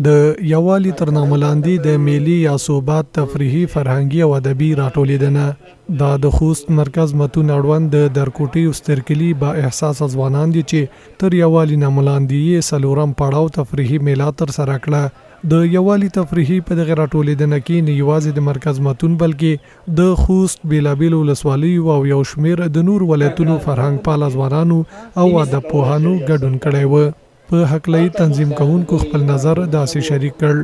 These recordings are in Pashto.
د یووالي تر نامه لاندې د ملي یا صوبات تفریحي فرهنګي او ادبي راټولېدنه دا د خوست مرکز متون اړوند د درکوټي او سترکلي با احساس ځوانان دي چې تر یووالي نامه لاندې سلورم پړاو تفریحي میله تر سره کړه د یووالي تفریحي په دغه راټولېدنه کې نه یوازې د مرکز متون بلکې د خوست بیلابیل ولسوالیو او یو شمېر د نور ولایتونو فرهنګ پال ځوانانو او ادب پوهانو ګډون کړی و په حقلې تنظیم کوونکو خپل نظر داسې شریک کړ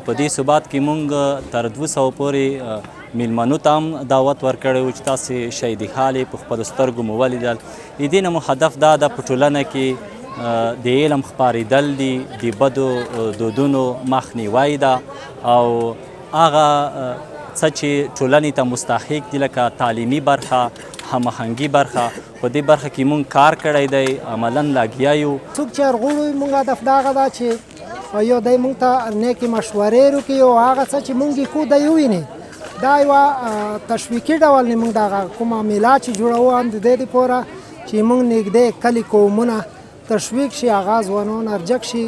په دې ثبات کې مونږ تر 200 پورې میلمنو ته هم دعوت ورکړی و چې تاسې شهیدي حال په خپلو سترګو مو ولیدل د دې نه مو هدف دا ده په ټولنه کې د علم خپارېدل دي د بدو دودونو مخنیوی ده او هغه څه چې ټولنې ته مستحق دي لکه تعلیمي برخه هماهنګي برخه په دې برخه کې مونږ کار کړی دی عملا لګیا یو څوک چې ورغوړو مونږ هدف دغه ده چې یو دی مونږ ته نیکې مشورې وکړي او هغه څه چې مونږ یې کو دی وویني دا یوه تشویقي ډول نه مونږ دغه کومه میله چې جوړوو هم د دې دپاره چې مونږ نږدې کلي قومونه تشویق شي هغه ځوانان ارجک شي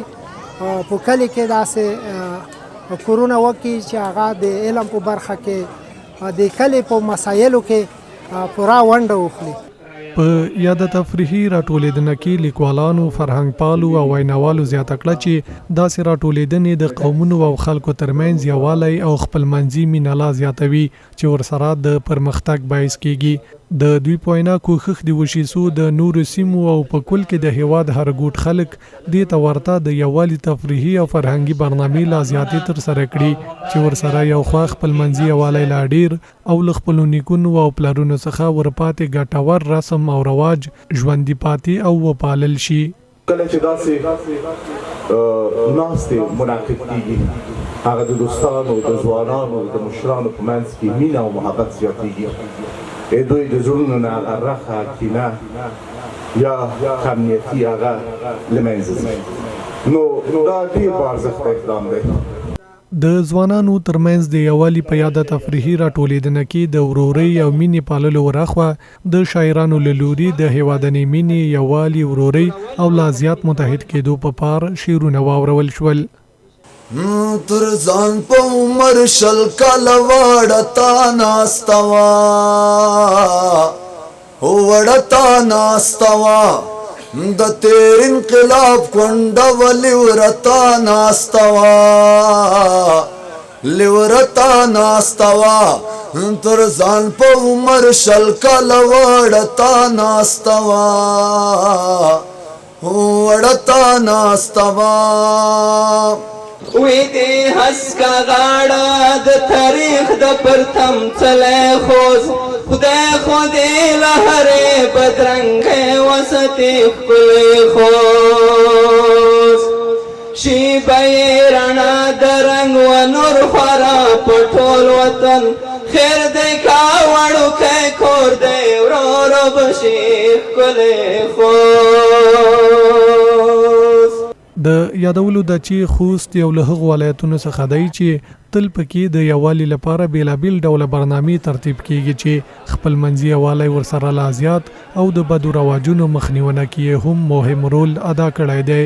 په کلي کې داسې کورونه وکړي چې هغه د علم په برخه کې د کلي په مسایلو کې پورا ونډه واخلي په یاده تفریحي راټولېدنه کې لیکوالانو فرهنګ پالو او ویناوالو زیاته کړه چې داسې راټولېدنې د قومونو او خلکو ترمنځ یووالی او خپلمنځي مینه لا زیاتوي چې ورسره د پرمختګ باعث کیږي د دوی په وینا کوښښ د وشي څو د نورو سیمو او په کل کې د هیواد هر ګوټ خلک دې ته ورته د یووالي تفریحي او فرهنګي برنامې لا زیاتې ترسره کړي چې ورسره یو خوا خپلمنځي یووالی لا ډیر او له خپلو نیکونو او پلرونو څخه ورپاتې ګټور رسم او رواج ژوندي پاتې او وپالل شي. کله چې داسې ناستې منعقد کېږي هغه د دوستانو د ځوانانو د مشرانو په منځ کې مینه او محبت زیاتېږي دوی د زړونو نه هغه رخه کینه یا کمنیتي هغه له منځه ځي نو دا ډېر با ارزښته اقدام دی. د ځوانانو ترمنځ د یووالي په یاده تفریحي راټولېدنه کې د ورورۍ او مینې پاللو ورهخوا د شاعرانو له لوري د هیوادنۍ مینې یووالي ورورۍ او لا زیات متحد کېدو په پار شعرونه واورول شول. تر ځان په عمر شل کاله وړه تا ناسته وه وړه تا ناسته وه د تیر انقلاب کونډه ولې ورته ناسته وه لورته ناسته وه تر ځان په عمر شل کاله وړه تا ناسته وه وړه تا ناسته وه وی دی هسکا غاړه د تاریخ د پرتم څلی خوز خدای خو دې له هرې بدرنګۍ وساتي ښکلی خوز شي به یې رڼا د رنګ و نور خورا په ټول وطن خیر دی کا وړوکی کور دی ورو به شي ښکلی خوز. د یادولو د چې خوست یو له هغو ولایتونو څخه دی چې تل پکې د یووالي لپاره بیلابیل ډوله برنامې ترتیب کیږي چې خپلمنځي یووالی ورسره لا زیات او د بدو رواجونو مخنیونه کې هم مهم رول ادا کړی دی.